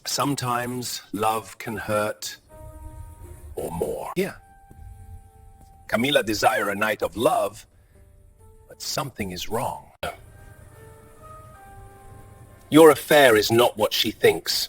Sometimes love can hurt, or more. Yeah. Camila desire a night of love, but something is wrong. Your affair is not what she thinks.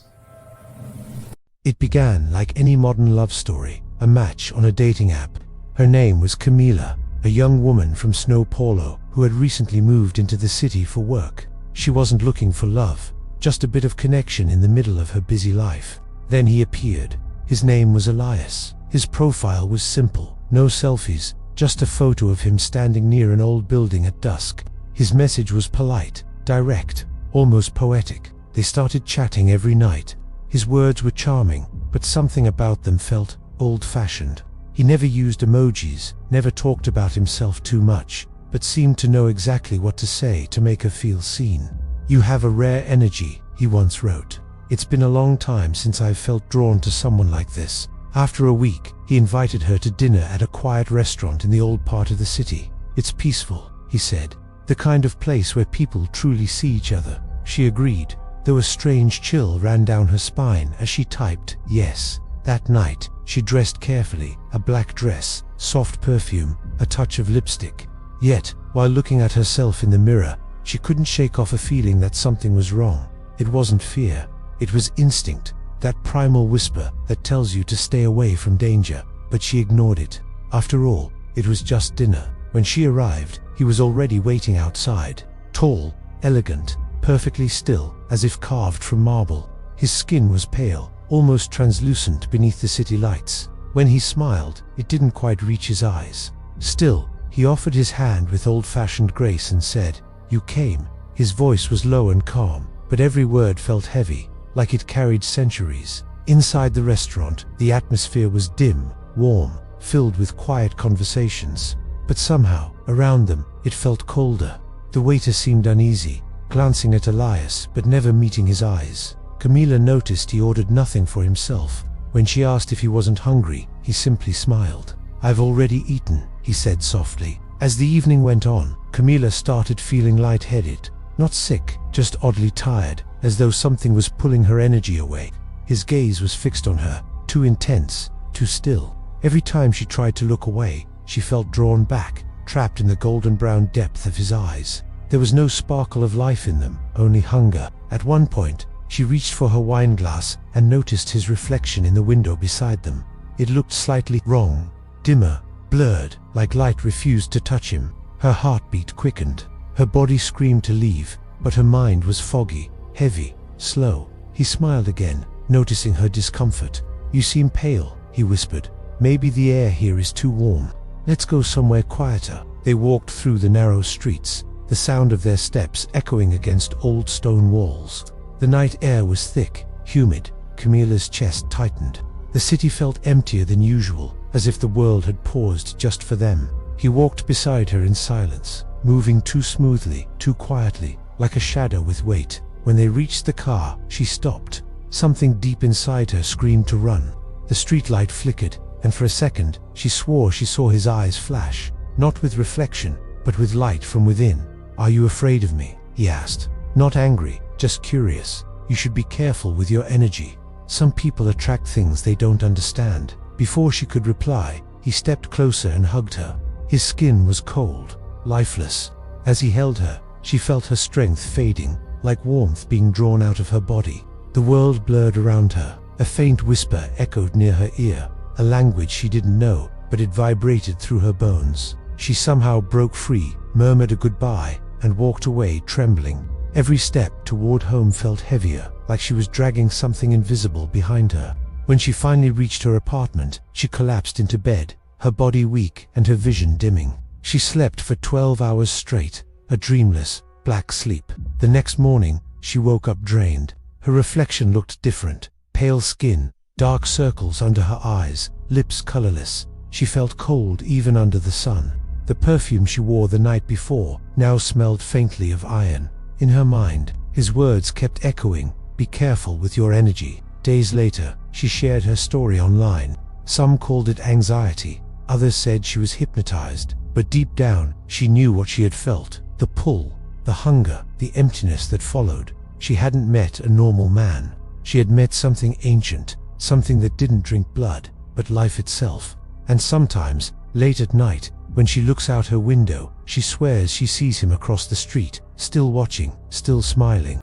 It began like any modern love story, a match on a dating app. Her name was Camila, a young woman from São Paulo who had recently moved into the city for work. She wasn't looking for love, just a bit of connection in the middle of her busy life. Then he appeared. His name was Elias. His profile was simple, no selfies, just a photo of him standing near an old building at dusk. His message was polite, direct, almost poetic. They started chatting every night. His words were charming, but something about them felt old-fashioned. He never used emojis, never talked about himself too much, but seemed to know exactly what to say to make her feel seen. "You have a rare energy," he once wrote. "It's been a long time since I've felt drawn to someone like this." After a week, he invited her to dinner at a quiet restaurant in the old part of the city. "It's peaceful," he said, "the kind of place where people truly see each other." She agreed, though a strange chill ran down her spine as she typed yes. That night, she dressed carefully, a black dress, soft perfume, a touch of lipstick. Yet, while looking at herself in the mirror, she couldn't shake off a feeling that something was wrong. It wasn't fear, it was instinct, that primal whisper that tells you to stay away from danger. But she ignored it. After all, it was just dinner. When she arrived, he was already waiting outside. Tall, elegant, perfectly still, as if carved from marble. His skin was pale, almost translucent beneath the city lights. When he smiled, it didn't quite reach his eyes. Still, he offered his hand with old-fashioned grace and said, "You came." His voice was low and calm, but every word felt heavy, like it carried centuries. Inside the restaurant, the atmosphere was dim, warm, filled with quiet conversations. But somehow, around them, it felt colder. The waiter seemed uneasy, glancing at Elias but never meeting his eyes. Camila noticed he ordered nothing for himself. When she asked if he wasn't hungry, he simply smiled. "I've already eaten," he said softly. As the evening went on, Camila started feeling lightheaded. Not sick, just oddly tired, as though something was pulling her energy away. His gaze was fixed on her, too intense, too still. Every time she tried to look away, she felt drawn back, trapped in the golden-brown depth of his eyes. There was no sparkle of life in them, only hunger. At one point, she reached for her wine glass and noticed his reflection in the window beside them. It looked slightly wrong, dimmer, blurred, like light refused to touch him. Her heartbeat quickened. Her body screamed to leave, but her mind was foggy, heavy, slow. He smiled again, noticing her discomfort. "You seem pale," he whispered. "Maybe the air here is too warm. Let's go somewhere quieter." They walked through the narrow streets, the sound of their steps echoing against old stone walls. The night air was thick, humid. Camila's chest tightened. The city felt emptier than usual, as if the world had paused just for them. He walked beside her in silence, moving too smoothly, too quietly, like a shadow with weight. When they reached the car, she stopped. Something deep inside her screamed to run. The streetlight flickered, and for a second, she swore she saw his eyes flash, not with reflection, but with light from within. "Are you afraid of me?" he asked. Not angry, just curious. "You should be careful with your energy. Some people attract things they don't understand." Before she could reply, he stepped closer and hugged her. His skin was cold, lifeless. As he held her, she felt her strength fading, like warmth being drawn out of her body. The world blurred around her. A faint whisper echoed near her ear, a language she didn't know, but it vibrated through her bones. She somehow broke free, murmured a goodbye, and walked away trembling. Every step toward home felt heavier, like she was dragging something invisible behind her. When she finally reached her apartment, she collapsed into bed, her body weak and her vision dimming. She slept for 12 hours straight, a dreamless, black sleep. The next morning, she woke up drained. Her reflection looked different. Pale skin, dark circles under her eyes, lips colorless. She felt cold even under the sun. The perfume she wore the night before now smelled faintly of iron. In her mind, his words kept echoing, "Be careful with your energy." Days later, she shared her story online. Some called it anxiety, others said she was hypnotized, but deep down, she knew what she had felt. The pull, the hunger, the emptiness that followed. She hadn't met a normal man. She had met something ancient, something that didn't drink blood, but life itself. And sometimes, late at night, when she looks out her window, she swears she sees him across the street, still watching, still smiling.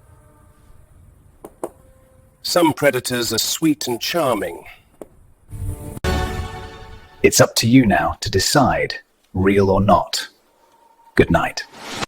Some predators are sweet and charming. It's up to you now to decide, real or not. Good night.